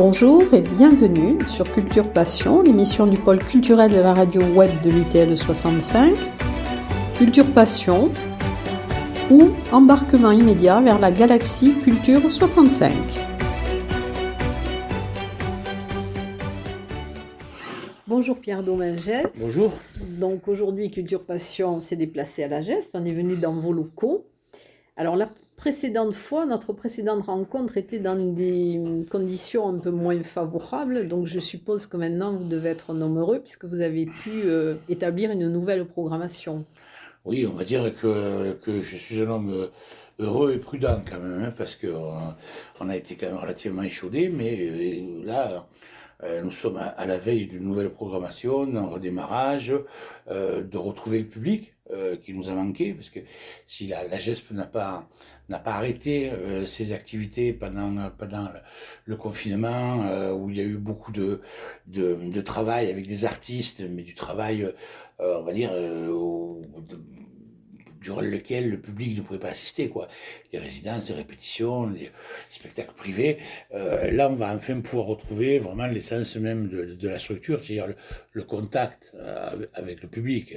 Bonjour et bienvenue sur Culture Passion, l'émission du pôle culturel de la radio web de l'UTL 65. Culture Passion ou embarquement immédiat vers la galaxie Culture 65. Bonjour Pierre Domingès. Bonjour. Donc aujourd'hui Culture Passion s'est déplacé à la GESP, on est venu dans vos locaux. Alors notre précédente rencontre était dans des conditions un peu moins favorables, donc je suppose que maintenant vous devez être un homme heureux puisque vous avez pu établir une nouvelle programmation. Oui, on va dire que je suis un homme heureux et prudent quand même, parce qu'on a été quand même relativement échaudé, mais là, nous sommes à la veille d'une nouvelle programmation, d'un redémarrage, de retrouver le public qui nous a manqué, parce que si la GESP n'a pas arrêté ses activités pendant le confinement, où il y a eu beaucoup de travail avec des artistes, mais du travail, on va dire, durant lequel le public ne pouvait pas assister, quoi. Les résidences, les répétitions, les spectacles privés. Là, on va enfin pouvoir retrouver vraiment l'essence même de la structure, c'est-à-dire le contact avec le public.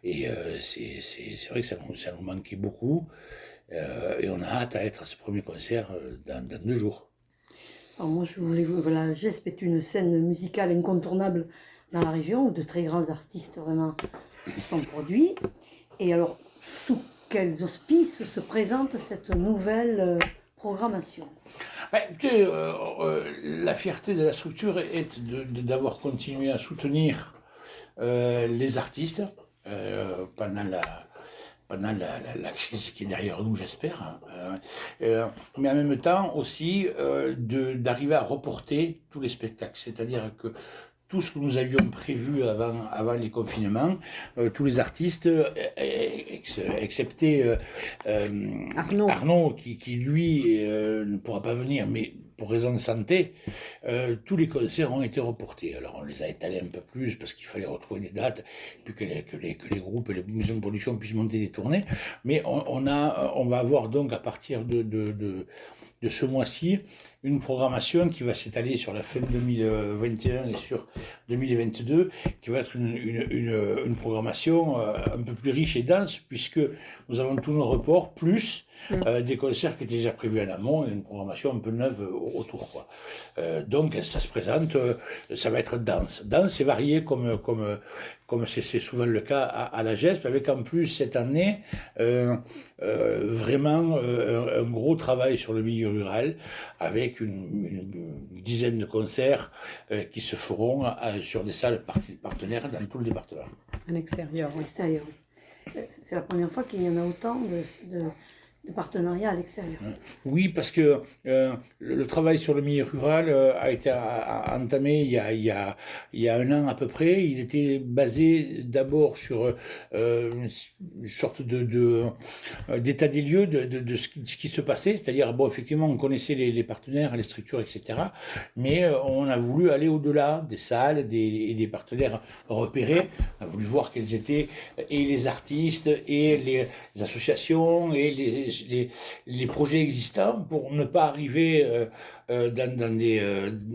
C'est vrai que ça nous manquait beaucoup. Et on a hâte à être à ce premier concert dans 2 jours. Alors moi, je voulais, voilà, GESP est une scène musicale incontournable dans la région, où de très grands artistes vraiment sont produits. Et alors, sous quels auspices se présente cette nouvelle programmation? Écoutez, la fierté de la structure est d'avoir continué à soutenir les artistes pendant la crise qui est derrière nous, j'espère. Mais en même temps aussi d'arriver à reporter tous les spectacles. C'est-à-dire que tout ce que nous avions prévu avant les confinements, tous les artistes, excepté Arnaud qui lui ne pourra pas venir, mais pour raison de santé, tous les concerts ont été reportés. Alors on les a étalés un peu plus parce qu'il fallait retrouver des dates, puis que les groupes et les maisons de production puissent monter des tournées. Mais on va avoir donc à partir de ce mois-ci une programmation qui va s'étaler sur la fin 2021 et sur 2022, qui va être une programmation un peu plus riche et dense, puisque nous avons tous nos reports, plus des concerts qui étaient déjà prévus en amont, et une programmation un peu neuve autour, quoi. Donc ça se présente, ça va être dense et varié comme c'est souvent le cas à la GESP, avec en plus cette année vraiment un gros travail sur le milieu rural, avec une dizaine de concerts qui se feront sur des salles partenaires dans tout le département. En extérieur, oui. Extérieur. C'est la première fois qu'il y en a autant de partenariats à l'extérieur. Oui, parce que le travail sur le milieu rural a été entamé il y a 1 an à peu près. Il était basé d'abord sur une sorte d'état des lieux de ce qui se passait. C'est-à-dire, bon, effectivement, on connaissait les partenaires, les structures, etc. Mais on a voulu aller au-delà des salles et des partenaires repérés. On a voulu voir quels étaient et les artistes et les associations et les projets existants, pour ne pas arriver dans des...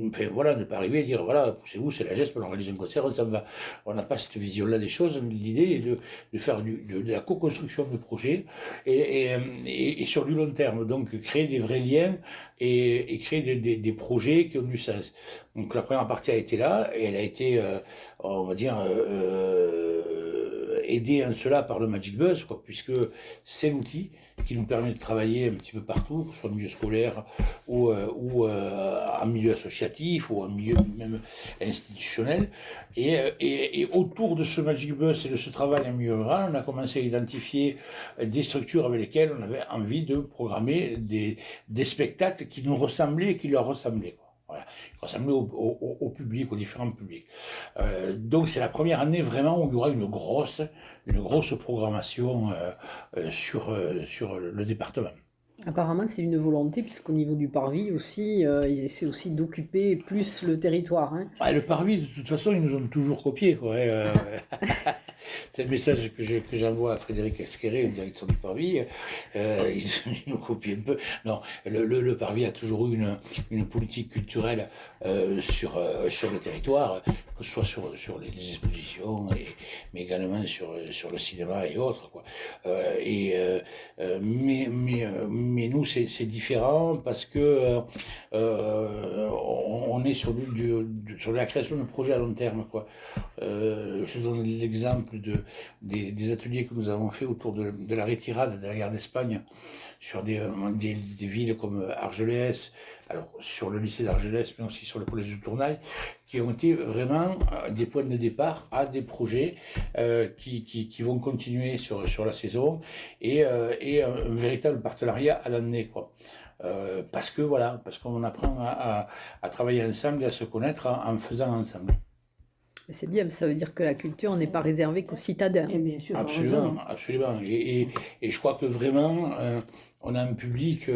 enfin voilà, ne pas arriver à dire, voilà, poussez-vous, c'est la GESP, on organise un concert, ça va. On n'a pas cette vision-là des choses. L'idée est de faire de la co-construction de projets et sur du long terme, donc créer des vrais liens et créer des projets qui ont du sens. Donc la première partie a été là, et elle a été, on va dire... aidé en cela par le Magic Bus, quoi, puisque c'est l'outil qui nous permet de travailler un petit peu partout, que ce soit en milieu scolaire ou en milieu associatif ou en milieu même institutionnel. Et autour de ce Magic Bus et de ce travail en milieu rural, on a commencé à identifier des structures avec lesquelles on avait envie de programmer des spectacles qui nous ressemblaient et qui leur ressemblaient. Voilà, ressembler au public, aux différents publics. Donc c'est la première année vraiment où il y aura une grosse programmation sur le département. Apparemment, c'est une volonté, puisqu'au niveau du parvis aussi, ils essaient aussi d'occuper plus le territoire. Hein. Le parvis, de toute façon, ils nous ont toujours copié, quoi. c'est le message que j'envoie à Frédéric Esqueré, le directeur du Parvis. Il nous copie un peu. Non, le Parvis a toujours eu une politique culturelle sur le territoire, que ce soit sur les expositions, mais également sur le cinéma et autres, quoi. Mais nous, c'est différent parce que on est sur la création de projets à long terme, quoi. Je donne l'exemple des ateliers que nous avons fait autour de la retirade de la guerre d'Espagne sur des villes comme Argelès, alors sur le lycée d'Argelès, mais aussi sur le collège de Tournaille, qui ont été vraiment des points de départ à des projets qui vont continuer sur la saison et un véritable partenariat à l'année, quoi. Parce qu'on apprend à travailler ensemble et à se connaître en faisant ensemble. C'est bien, ça veut dire que la culture n'est pas réservée qu'aux citadins. Et bien sûr, Absolument, absolument. Et je crois que vraiment, on a un public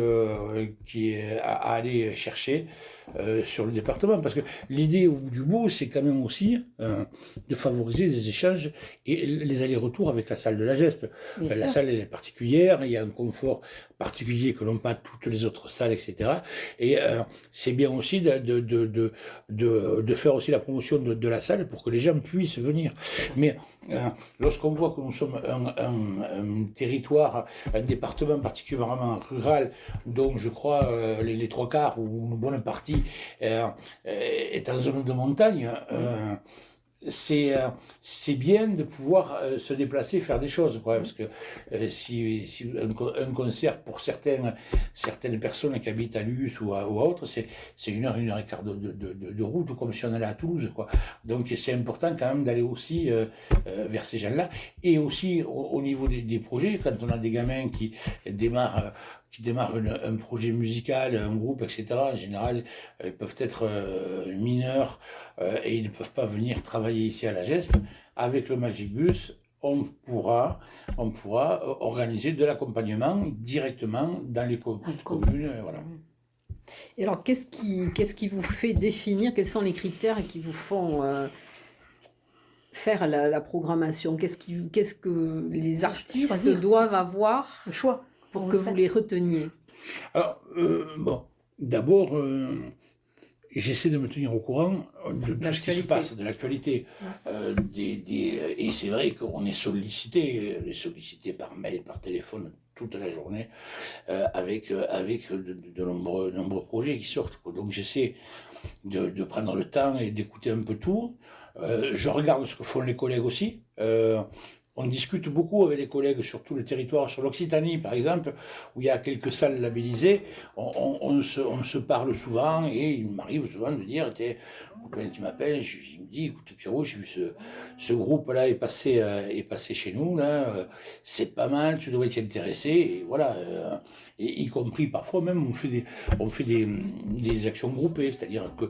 qui est à aller chercher sur le département. Parce que l'idée au bout du bout, c'est quand même aussi de favoriser des échanges et les allers-retours avec la salle de la GESP. La salle, elle est particulière, il y a un confort particulier que n'ont pas toutes les autres salles, etc. Et c'est bien aussi de faire aussi la promotion de la salle pour que les gens puissent venir. Mais lorsqu'on voit que nous sommes un territoire, un département particulièrement rural, dont je crois les trois quarts ou une bonne partie est en zone de montagne, c'est bien de pouvoir se déplacer, faire des choses, quoi, parce que si un concert pour certaines personnes qui habitent à Luz ou autre, c'est 1 heure et quart de route, comme si on allait à Toulouse, quoi. Donc c'est important quand même d'aller aussi vers ces gens-là, et aussi au niveau des projets, quand on a des gamins qui démarrent un projet musical, un groupe, etc., en général, ils peuvent être mineurs et ils ne peuvent pas venir travailler ici à la GESP. Avec le Magibus, on pourra organiser de l'accompagnement directement dans les communes. Voilà. Et alors, qu'est-ce qui vous fait définir, quels sont les critères qui vous font faire la programmation? Qu'est-ce que les artistes doivent avoir le choix pour que vous les reteniez? Alors, d'abord, j'essaie de me tenir au courant de tout ce qui se passe, de l'actualité. Et c'est vrai qu'on est sollicité par mail, par téléphone, toute la journée, avec de nombreux projets qui sortent, quoi. Donc j'essaie de prendre le temps et d'écouter un peu tout. Je regarde ce que font les collègues aussi. On discute beaucoup avec les collègues sur tout le territoire, sur l'Occitanie par exemple, où il y a quelques salles labellisées. On se parle souvent et il m'arrive souvent de dire, un copain qui m'appelle, il me dit, écoute Pierrot, j'ai vu ce groupe-là est passé chez nous, là, c'est pas mal, tu devrais t'y intéresser, et voilà. Et y compris parfois même on fait des actions groupées, c'est-à-dire que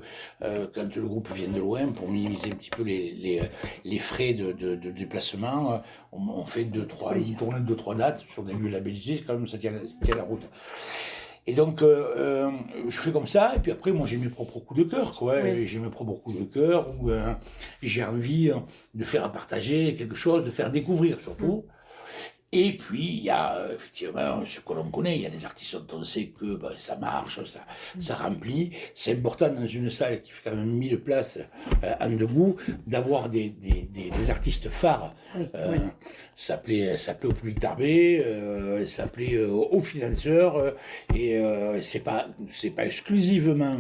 quand le groupe vient de loin, pour minimiser un petit peu les frais de déplacement, on fait une tournée de 2-3 dates sur des lieux labellisés, quand même ça tient la route. Et donc, je fais comme ça, et puis après, moi, j'ai mes propres coups de cœur, quoi. Oui. J'ai mes propres coups de cœur, où j'ai envie de faire partager quelque chose, de faire découvrir surtout. Et puis, il y a effectivement ce que l'on connaît, il y a des artistes dont on sait que ça marche, ça remplit. C'est important dans une salle qui fait quand même 1000 places en debout, d'avoir des artistes phares. Ça plaît au public Tarbé, ça plaît aux financeurs, et c'est pas exclusivement...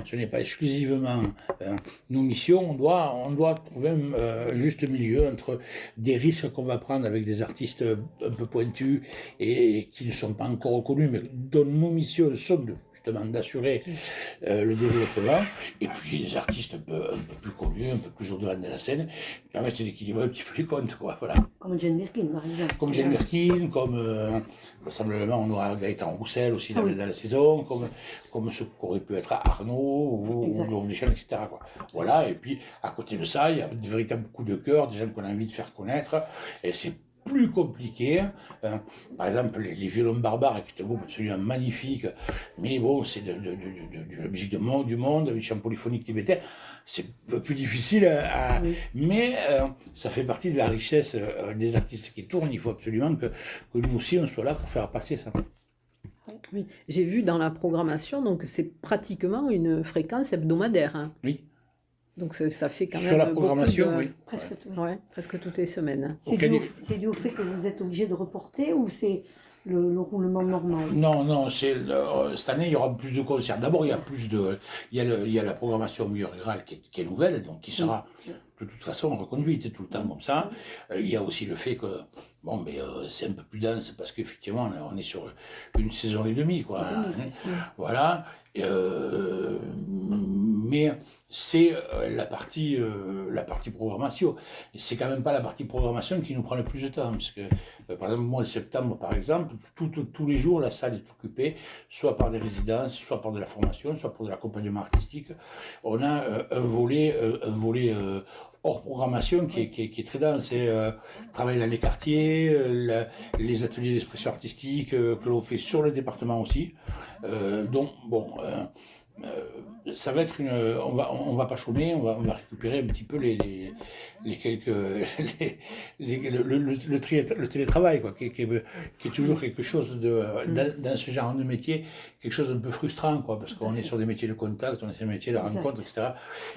Ce n'est pas exclusivement nos missions, on doit trouver un juste milieu entre des risques qu'on va prendre avec des artistes un peu pointus et qui ne sont pas encore reconnus, mais dont nos missions sont justement d'assurer le développement, et puis des artistes un peu plus connus, un peu plus au devant de la scène, qui permettent d'équilibrer un petit peu les comptes, quoi, voilà. Comme Jane Birkin, par exemple. Comme Jane Birkin, comme vraisemblablement on aura Gaëtan Roussel aussi dans la saison, comme ce qu'aurait pu être Arnaud ou Laurent Deschamps, etc., quoi. Voilà, et puis à côté de ça, il y a de véritables coups de cœur, des gens qu'on a envie de faire connaître, et c'est plus compliqués. Par exemple, les violons barbares, qui est un groupe absolument magnifique, mais bon, c'est de la musique du monde, du chant polyphonique tibétain. C'est un peu plus difficile Oui. mais ça fait partie de la richesse des artistes qui tournent. Il faut absolument que nous aussi on soit là pour faire passer ça. Oui. J'ai vu dans la programmation, donc c'est pratiquement une fréquence hebdomadaire, hein. Oui. Donc ça fait quand même Sur la beaucoup programmation, oui. Presque tout. Ouais, presque toutes les semaines. C'est dû au fait que vous êtes obligé de reporter ou c'est le roulement normal? Non, cette année il y aura plus de concerts. D'abord il y a la programmation milieu rural qui est nouvelle, donc qui sera de toute façon reconduite tout le temps comme ça. Il y a aussi le fait que c'est un peu plus dense parce qu'effectivement on est sur une saison et demie, quoi. Voilà. Mais c'est la partie programmation. Et c'est quand même pas la partie programmation qui nous prend le plus de temps, parce que par exemple, le mois de septembre, par exemple, tous les jours, la salle est occupée, soit par des résidences, soit par de la formation, soit pour de l'accompagnement artistique. On a un volet hors programmation qui est très dense. C'est travail dans les quartiers, les ateliers d'expression artistique que l'on fait sur le département aussi. Donc, bon... ça va être on va pas chômer, on va récupérer un petit peu les quelques le télétravail, quoi, qui est toujours quelque chose dans ce genre de métier, quelque chose d'un peu frustrant, quoi, parce qu'on est sur des métiers de contact, on est sur des métiers de rencontre, etc.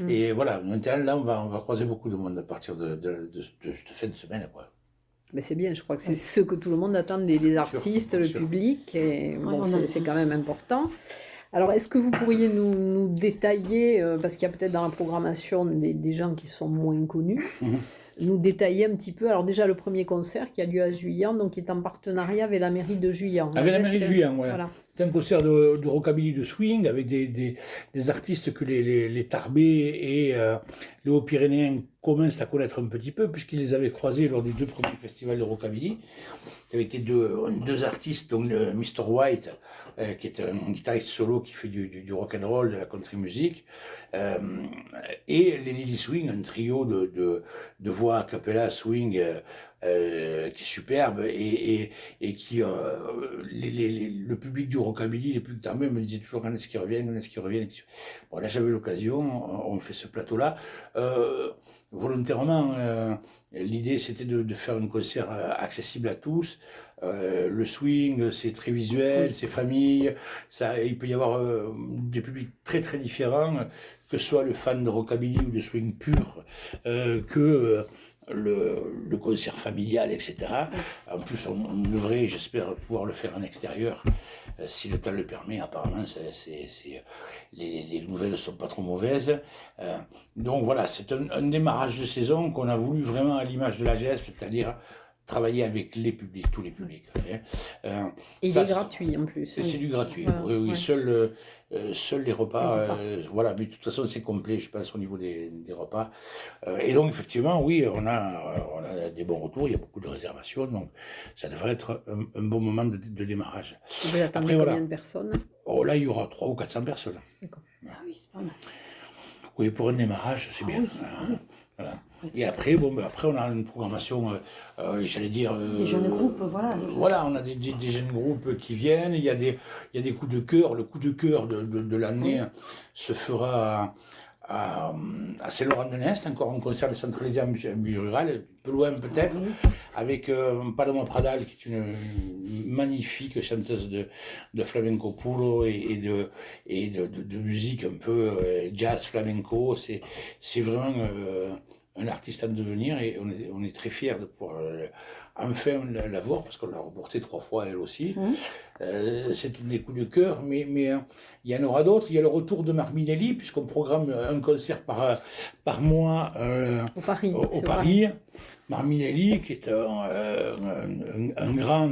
Et voilà, maintenant là on va croiser beaucoup de monde à partir de cette fin de semaine, quoi. Mais c'est bien, je crois que c'est ce que tout le monde attend des artistes, le public, et bon, c'est quand même important. Alors, est-ce que vous pourriez nous détailler, parce qu'il y a peut-être dans la programmation des gens qui sont moins connus, nous détailler un petit peu, alors déjà le premier concert qui a lieu à Juillan, donc qui est en partenariat avec la mairie de Juillan. Avec la mairie de Juillan, ouais. Voilà. C'est un concert de rockabilly, de swing, avec des artistes que les Tarbais et les Hauts-Pyrénéens commencent à connaître un petit peu, puisqu'ils les avaient croisés lors des 2 premiers festivals de rockabilly. Ça avait été deux artistes, donc Mr. White, qui est un guitariste solo qui fait du rock and roll, de la country music, et les Lily Swing, un trio de voix a cappella swing qui est superbe, et qui le public du rockabilly, les publics d'armée me disaient toujours quand est-ce qu'ils reviennent, quand est-ce qu'ils reviennent. Bon, là j'avais l'occasion, on fait ce plateau-là. Volontairement, l'idée c'était de faire un concert accessible à tous. Le swing, c'est très visuel, c'est famille, il peut y avoir des publics très très différents, que ce soit le fan de rockabilly ou de swing pur, que le concert familial, etc. En plus, on devrait, j'espère, pouvoir le faire en extérieur, si le temps le permet. Apparemment, les nouvelles ne sont pas trop mauvaises. Donc voilà, c'est un démarrage de saison qu'on a voulu vraiment à l'image de la GESP, c'est-à-dire travailler avec les publics, tous les publics. Et il est gratuit en plus. C'est du gratuit, voilà, oui. Ouais. Seuls les repas, voilà, mais de toute façon c'est complet, je pense, au niveau des repas. Et donc effectivement, oui, on a des bons retours, il y a beaucoup de réservations, donc ça devrait être un bon moment de démarrage. Vous attendez combien de personnes? Oh, là, il y aura 300 ou 400 personnes. D'accord. Ah oui, c'est pas mal. Oui, pour un démarrage, c'est bien. Voilà. Et après, après, on a une programmation, j'allais dire... des jeunes groupes, voilà. Voilà, on a des jeunes groupes qui viennent, il y a des coups de cœur. Le coup de cœur de l'année se fera à Saint-Laurent-de-Nest, encore un concert décentralisé en milieu rural, un peu loin peut-être, avec Paloma Pradal, qui est une magnifique chanteuse de flamenco puro et de musique un peu jazz flamenco. C'est vraiment un artiste en devenir, et on est très fiers de pouvoir enfin la voir, parce qu'on l'a reporté 3 fois elle aussi. C'est des coups de cœur, mais il y en aura d'autres. Il y a le retour de Marc Minelli, puisqu'on programme un concert par mois Au Paris. au Paris. Marc Minelli, qui est un grand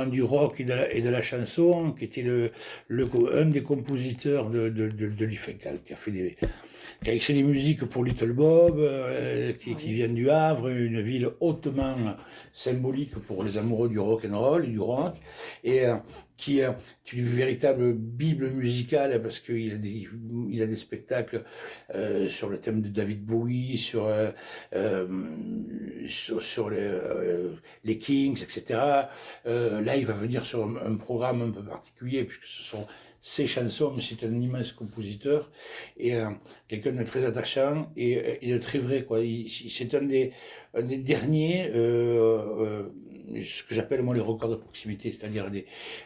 du rock et de la chanson, qui était un des compositeurs de l'IFEC, qui a fait qui a écrit des musiques pour Little Bob, qui vient du Havre, une ville hautement symbolique pour les amoureux du rock and roll et du rock, et qui est une véritable bible musicale parce qu'il a des spectacles sur le thème de David Bowie, sur les Kings, etc. Là, il va venir sur un programme un peu particulier puisque ce sont ses chansons, mais c'est un immense compositeur et quelqu'un de très attachant et de très vrai, quoi. C'est un des derniers, ce que j'appelle moi les rockers de proximité, c'est-à-dire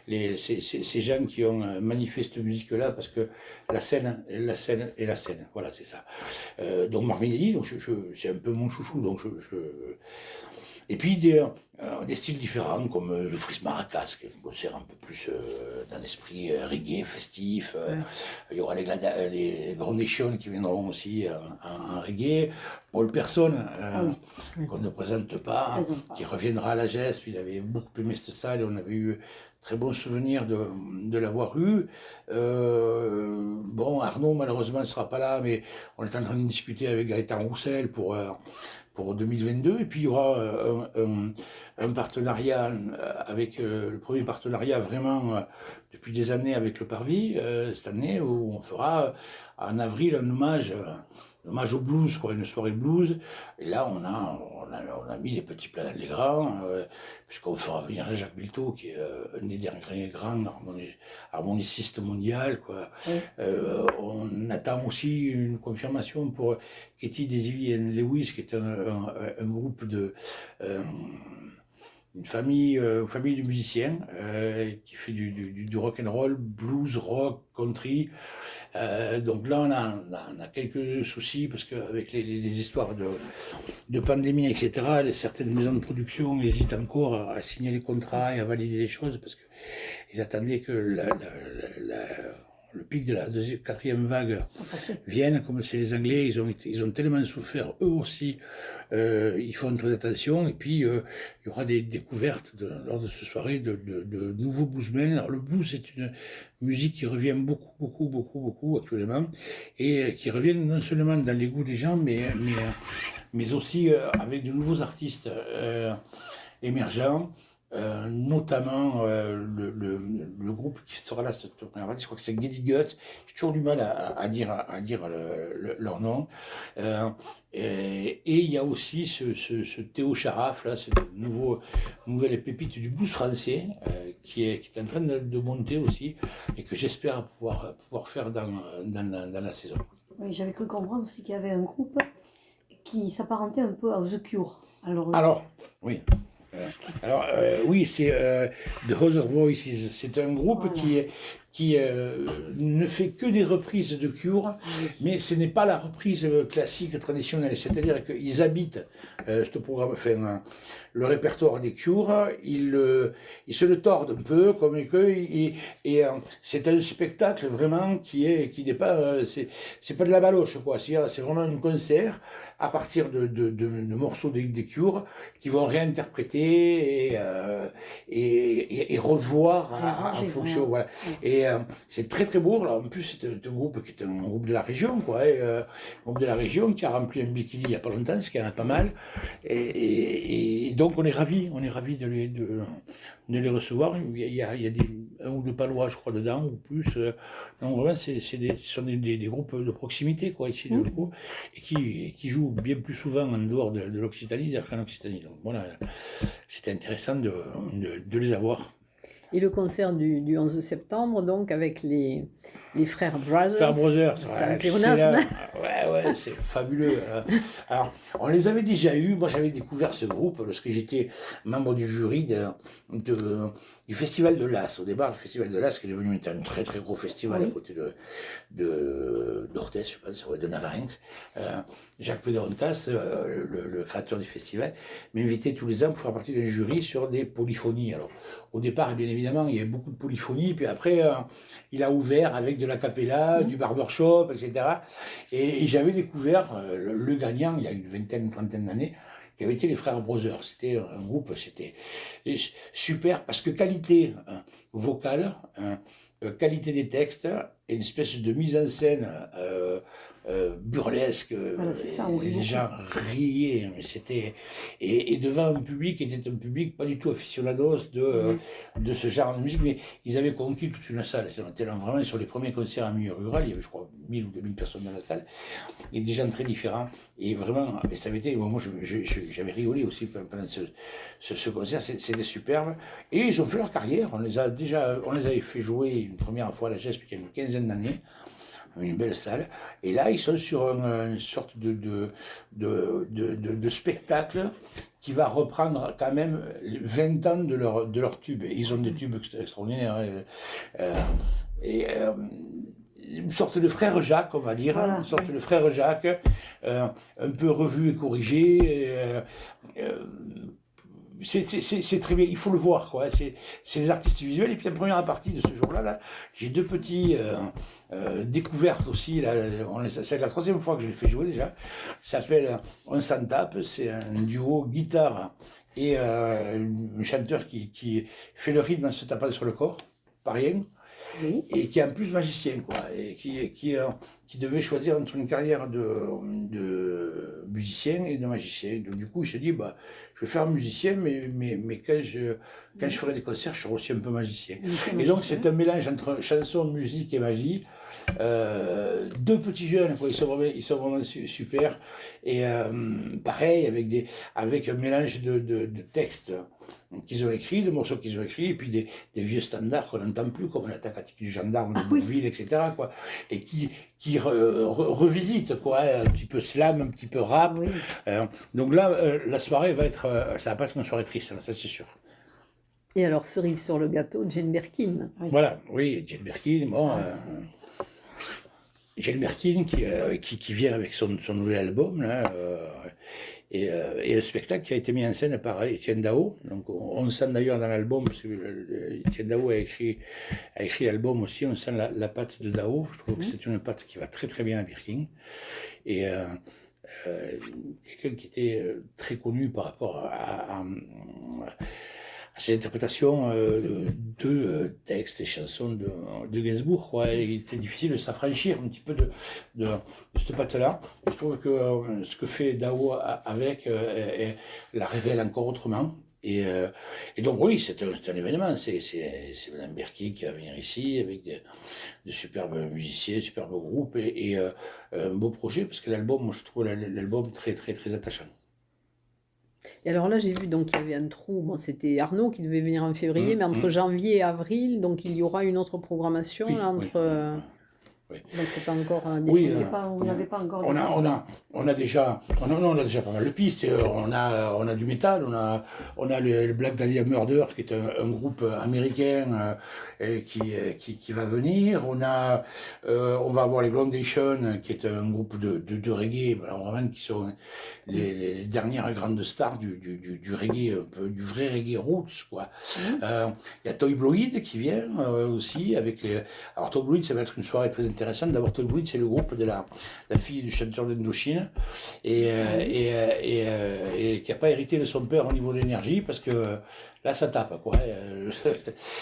ces gens qui ont manifesté cette musique-là parce que la scène et la scène, voilà, c'est ça. Donc Marc Minelli, donc c'est un peu mon chouchou, donc et puis des styles différents comme The Fris Maracas, qui est un concert un peu plus dans l'esprit reggae, festif. Il y aura les Groundation qui viendront aussi en reggae. Paul Person, qu'on ne présente pas, qui reviendra à la GESP. Il avait beaucoup aimé cette salle et on avait eu très bon souvenir de l'avoir eu. Bon, Arnaud malheureusement ne sera pas là, mais on est en train de discuter avec Gaëtan Roussel pour 2022, et puis il y aura un partenariat avec le premier partenariat vraiment depuis des années avec le Parvis, cette année, où on fera en avril un hommage au blues, quoi, une soirée blues. Et là, on a mis les petits plats dans les grands, puisqu'on fera venir Jacques Bilto, qui est un des derniers grands harmonicistes mondiaux, quoi. Oui. On attend aussi une confirmation pour Katie Daisy and Lewis, qui est un groupe une famille de musiciens qui fait du rock and roll, blues, rock, country. Donc là, on a quelques soucis parce qu'avec les histoires de pandémie, etc., certaines maisons de production hésitent encore à signer les contrats et à valider les choses parce qu'ils attendaient que le pic de la quatrième vague vienne. Comme c'est les Anglais, ils ont tellement souffert, eux aussi, ils font très attention, et puis il y aura des découvertes lors de cette soirée de nouveaux bluesmen. Alors le blues, c'est une musique qui revient beaucoup actuellement, et qui revient non seulement dans les goûts des gens, mais aussi avec de nouveaux artistes émergents. Notamment le groupe qui sera là cette première partie, je crois que c'est Geddy Guts. J'ai toujours du mal à dire leur nom. Et il y a aussi ce Théo Charaf, là, cette nouvelle pépite du blues français qui est en train de monter aussi et que j'espère pouvoir faire dans la saison. Oui, j'avais cru comprendre aussi qu'il y avait un groupe qui s'apparentait un peu à The Cure. Alors oui. Oui, c'est The Other Voices. C'est un groupe qui ne fait que des reprises de Cure, mais ce n'est pas la reprise classique traditionnelle. C'est-à-dire qu'ils habitent ce programme, le répertoire des Cure, ils se le tordent un peu comme que, et c'est un spectacle vraiment qui n'est pas, c'est pas de la baloche, quoi. C'est vraiment un concert à partir de morceaux des Cure qui vont réinterpréter et revoir en fonction, voilà. Et c'est très très beau. Alors, en plus, c'est un groupe qui est un groupe de la région, quoi. Un groupe de la région qui a rempli un bikini il n'y a pas longtemps, ce qui est pas mal. Et donc, on est ravis de les recevoir. Il y a un ou deux Palois, je crois, dedans, ou plus. Donc, vraiment, ce sont des groupes de proximité, quoi, ici, de Locaux, et qui jouent bien plus souvent en dehors de l'Occitanie qu'en Occitanie. Donc, voilà, c'était intéressant de les avoir. Et le concert du 11 septembre, donc, avec les frères Brothers. Frères Brothers, ouais, c'est fabuleux. Alors, on les avait déjà eus. Moi, j'avais découvert ce groupe lorsque j'étais membre du jury du Festival de l'As. Au départ, le Festival de l'As, qui est devenu un très très gros festival à côté d'Orthez, je pense, de Navarrenx. Jacques Péderontas, le créateur du festival, m'invitait tous les ans pour faire partie d'un jury sur des polyphonies. Alors, au départ, bien évidemment, il y avait beaucoup de polyphonies, puis après, il a ouvert avec de la cappella, du barbershop, etc. Et j'avais découvert le gagnant, il y a une trentaine d'années, qui avait été les frères Brothers. C'était un groupe, c'était super, parce que qualité vocale, qualité des textes et une espèce de mise en scène burlesque. Voilà, c'est ça, on rit les beaucoup. gens riaient, mais c'était et devant un public qui était un public pas du tout aficionados de ce genre de musique, mais ils avaient conquis toute une salle. On était là vraiment sur les premiers concerts en milieu rural, il y avait je crois 1000 ou 2000 personnes dans la salle, et des gens très différents. Et vraiment, et ça avait été, moi j'avais rigolé aussi pendant ce concert, c'était superbe. Et ils ont fait leur carrière, on les avait fait jouer une première fois à la GESP il y a une quinzaine d'années, une belle salle, et là ils sont sur une sorte de spectacle qui va reprendre quand même 20 ans de leur tube. Et ils ont des tubes extraordinaires. Une sorte de frère Jacques, on va dire, Voilà, une sorte de frère Jacques, un peu revu et corrigé. C'est très bien, il faut le voir, quoi. C'est des artistes visuels. Et puis la première partie de ce jour-là, là, j'ai deux petits découvertes aussi. Là, c'est la troisième fois que je les fais jouer déjà. Ça s'appelle On s'en tape. C'est un duo guitare et un chanteur qui fait le rythme en se tapant sur le corps, pas rien. Oui. Et qui est en plus magicien, quoi, et qui devait choisir entre une carrière de musicien et de magicien. Donc, du coup, il se dit, bah, je vais faire musicien, mais quand je ferai des concerts, je serai aussi un peu magicien. Et donc, c'est un mélange entre chanson, musique et magie. Deux petits jeunes, quoi, ils sont vraiment super. Et pareil, avec un mélange de textes qu'ils ont écrits, de morceaux qu'ils ont écrits, et puis des vieux standards qu'on n'entend plus, comme l'attaque du gendarme de Bourville, etc., quoi, et qui revisitent, quoi, un petit peu slam, un petit peu rap. Oui. Donc là, la soirée ça va pas être une soirée triste, ça c'est sûr. Et alors, cerise sur le gâteau, Jane Birkin. Oui. Voilà, oui, Jane Birkin, bon... Jane Birkin qui vient avec son nouvel album, là, et un spectacle qui a été mis en scène par Étienne Dao. Donc on sent d'ailleurs dans l'album, parce que Étienne Dao a écrit l'album aussi, on sent la patte de Dao. Je trouve que c'est une patte qui va très très bien à Birkin. Et quelqu'un qui était très connu par rapport à ces interprétations de textes et chansons de Gainsbourg, quoi. Et il était difficile de s'affranchir un petit peu de cette patte-là. Je trouve que ce que fait Dao avec la révèle encore autrement. Et donc oui, c'est un événement. C'est Mme Birkin qui va venir ici avec de superbes musiciens, superbes groupes et un beau projet, parce que l'album, moi je trouve l'album très très très attachant. Et alors là, j'ai vu donc qu'il y avait un trou. Bon, c'était Arnaud qui devait venir en février, mais entre janvier et avril, donc il y aura une autre programmation Oui, là, entre. Oui. Donc c'est pas encore Oui, défini. Vous n'avez pas encore. On a déjà pas mal de pistes. On a du métal, on a le Black Dahlia Murder qui est un groupe américain qui va venir. On va avoir les Groundation qui est un groupe de reggae, alors vraiment qui sont les dernières grandes stars du reggae, un peu du vrai reggae roots, quoi. Il y a Toy Bloid qui vient aussi avec alors Toy Bloid, ça va être une soirée très intéressante. D'abord, Toy Bloid, c'est le groupe de la fille du chanteur d'Indochine et qui n'a pas hérité de son père au niveau de l'énergie, parce que là ça tape, quoi.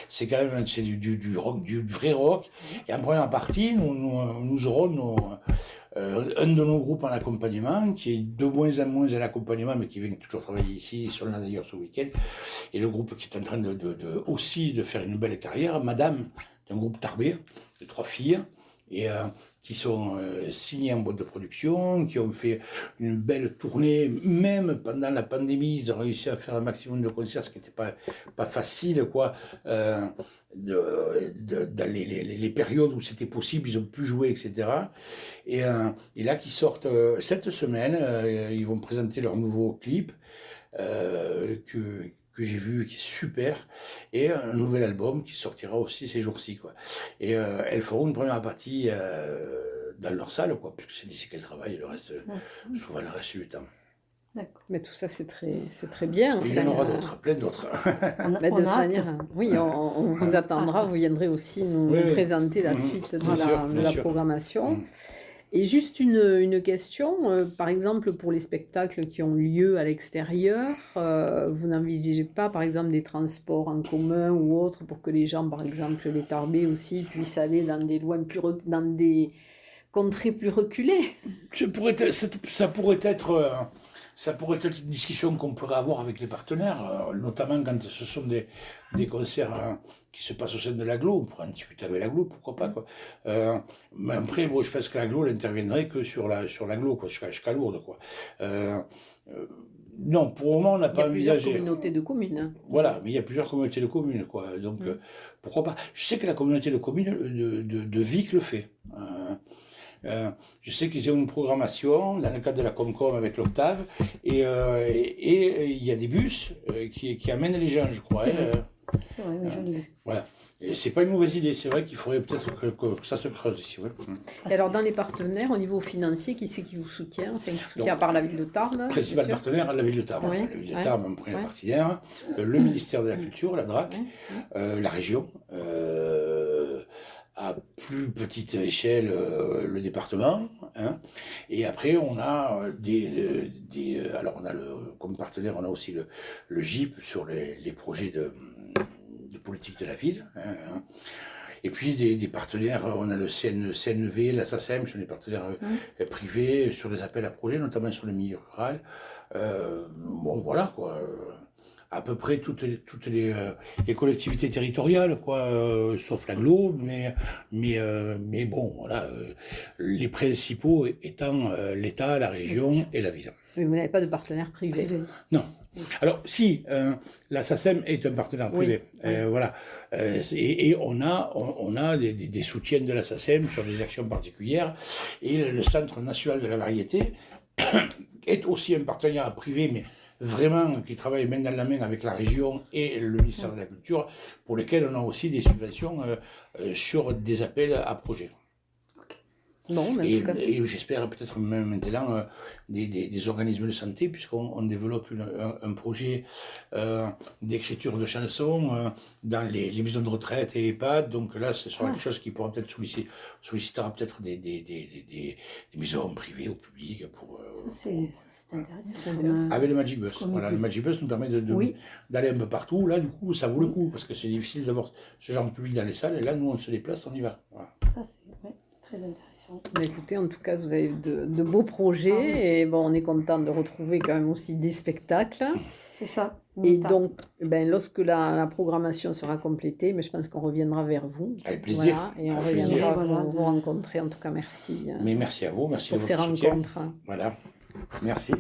C'est quand même du rock, du vrai rock. Et en première partie, nous aurons un de nos groupes en accompagnement, qui est de moins en moins en accompagnement, mais qui vient toujours travailler ici, sur là d'ailleurs ce week-end, et le groupe qui est en train aussi de faire une belle carrière, Madame, d'un groupe Tarbé, de 3 filles, et qui sont signés en boîte de production, qui ont fait une belle tournée, même pendant la pandémie, ils ont réussi à faire un maximum de concerts, ce qui n'était pas facile, quoi. Dans les périodes où c'était possible, ils ont pu jouer, etc. Et là, qui sortent cette semaine, ils vont présenter leur nouveau clip, que j'ai vu, qui est super, et un nouvel album qui sortira aussi ces jours-ci, quoi. Et elles feront une première partie dans leur salle, quoi, puisque c'est d'ici qu'elles travaillent, souvent le reste du temps. D'accord. Mais tout ça, c'est très bien. Et il y en aura d'autres, plein d'autres. Oui, on vous attendra, vous viendrez aussi nous présenter la suite de la programmation. Et juste une question, par exemple pour les spectacles qui ont lieu à l'extérieur, vous n'envisagez pas par exemple des transports en commun ou autres pour que les gens, par exemple les Tarbés aussi, puissent aller dans des dans des contrées plus reculées? Ça pourrait être une discussion qu'on pourrait avoir avec les partenaires, notamment quand ce sont des concerts qui se passent au sein de l'agglo. On pourrait en discuter avec l'agglo, pourquoi pas, quoi. Mais après, je pense que l'agglo n'interviendrait que sur l'agglo, quoi, jusqu'à Lourdes, quoi. Non, pour le moment, on n'a pas envisagé. Il y a plusieurs communautés de communes. Voilà, mais il y a plusieurs communautés de communes, quoi. Donc, pourquoi pas. Je sais que la communauté de communes de Vic le fait. Je sais qu'ils ont une programmation dans le cadre de la Comcom avec l'Octave, et il y a des bus qui amènent les gens, je crois. C'est vrai, mais je l'ai vu. Voilà. Et c'est pas une mauvaise idée, c'est vrai qu'il faudrait peut-être que ça se creuse ici. Ouais. Et alors dans les partenaires, au niveau financier, qui c'est qui vous soutient? Enfin, qui soutient à part la ville de Tarbes? Principal partenaire, la ville de Tarbes. Oui, La ville de Tarbes en première partenaire, le ministère de la Culture, la DRAC, la région, à plus petite échelle, le département, hein. Et après on a alors on a comme partenaire, on a aussi le GIP sur les projets de politique de la ville, hein. Et puis des partenaires, on a le CNV, la SACEM, sur des partenaires privés, sur les appels à projets, notamment sur le milieu rural. Bon, voilà, quoi. À peu près toutes les collectivités territoriales, quoi, sauf l'agglo, mais bon, voilà, les principaux étant l'État, la région et la ville. Mais vous n'avez pas de partenaire privé? Non. Alors, si, la SACEM est un partenaire privé, voilà. Et on a des soutiens de la SACEM sur des actions particulières, et le Centre national de la variété est aussi un partenaire privé, mais vraiment qui travaille main dans la main avec la région et le ministère de la Culture, pour lesquels on a aussi des subventions sur des appels à projets. Bon, et j'espère peut-être même maintenant des organismes de santé, puisqu'on développe un projet d'écriture de chansons dans les maisons de retraite et EHPAD. Donc là, ce sera quelque chose qui pourra peut-être sollicitera peut-être des maisons privées ou publiques pour. C'est intéressant. Avec le Magic Bus. Voilà, le Magic Bus nous permet d'aller un peu partout. Là, du coup, ça vaut le coup, parce que c'est difficile d'avoir ce genre de public dans les salles. Et là, nous, on se déplace, on y va. Voilà. Ça, c'est très intéressant. Mais écoutez, en tout cas, vous avez de beaux projets, et bon, on est content de retrouver quand même aussi des spectacles. C'est ça. Et donc, lorsque la programmation sera complétée, mais je pense qu'on reviendra vers vous. Avec plaisir. Voilà, et on reviendra vous rencontrer. En tout cas, merci. Mais merci à vous, merci pour à ces rencontres. Voilà, merci.